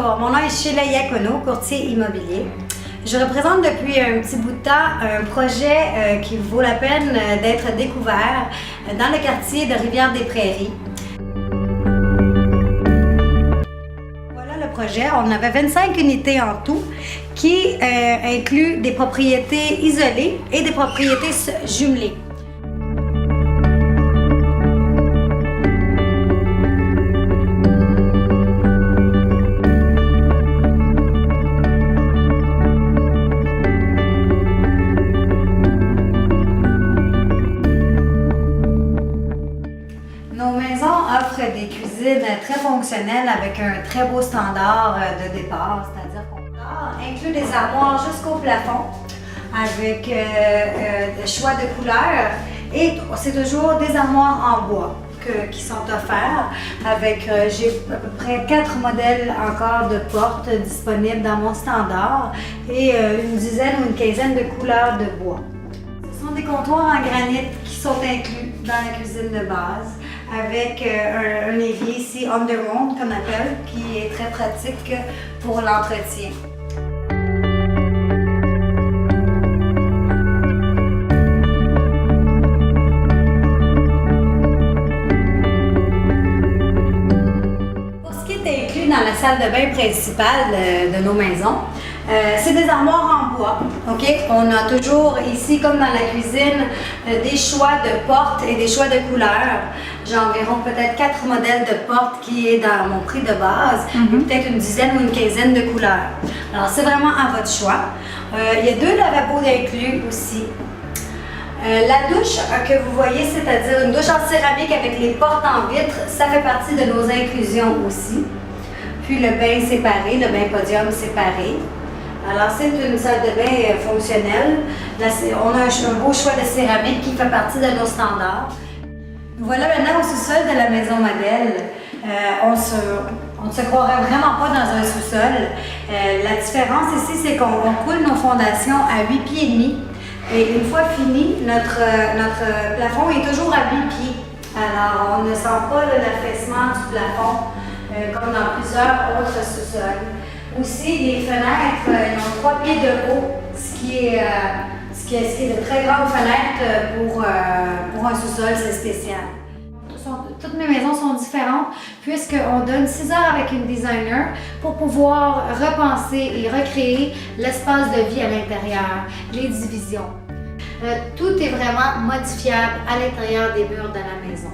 Bonjour, mon nom est Sheila Iacono, courtier immobilier. Je représente depuis un petit bout de temps un projet qui vaut la peine d'être découvert dans le quartier de Rivière-des-Prairies. Voilà le projet. On avait 25 unités en tout qui incluent des propriétés isolées et des propriétés jumelées. Nos maisons offrent des cuisines très fonctionnelles avec un très beau standard de départ, c'est-à-dire qu'on inclut des armoires jusqu'au plafond avec des choix de couleurs et c'est toujours des armoires en bois qui sont offerts avec, j'ai à peu près 4 modèles encore de portes disponibles dans mon standard et une dizaine ou une quinzaine de couleurs de bois. Ce sont des comptoirs en granit qui sont inclus dans la cuisine de base avec un évier ici underground qu'on appelle, qui est très pratique pour l'entretien. Pour ce qui est inclus dans la salle de bain principale de nos maisons, c'est des armoires en bois. Okay? On a toujours ici, comme dans la cuisine, des choix de portes et des choix de couleurs. J'ai environ peut-être 4 modèles de portes qui est dans mon prix de base, et peut-être une dizaine ou une quinzaine de couleurs. Alors c'est vraiment à votre choix. Il y a 2 lavabos inclus aussi. La douche que vous voyez, c'est-à-dire une douche en céramique avec les portes en vitre, ça fait partie de nos inclusions aussi. Puis le bain séparé, le bain podium séparé. Alors c'est une salle de bain fonctionnelle. Là, on a un beau choix de céramique qui fait partie de nos standards. Voilà maintenant au sous-sol de la maison modèle. On ne se croirait vraiment pas dans un sous-sol. La différence ici, c'est qu'on coule nos fondations à 8 pieds et demi. Et une fois fini, notre plafond est toujours à 8 pieds. Alors on ne sent pas l'affaissement du plafond comme dans plusieurs autres sous-sols. Aussi, les fenêtres, ils ont 3 pieds de haut, ce qui est de très grandes fenêtres pour un sous-sol, c'est spécial. Toutes mes maisons sont différentes puisqu'on donne 6 heures avec une designer pour pouvoir repenser et recréer l'espace de vie à l'intérieur, les divisions. Tout est vraiment modifiable à l'intérieur des murs de la maison.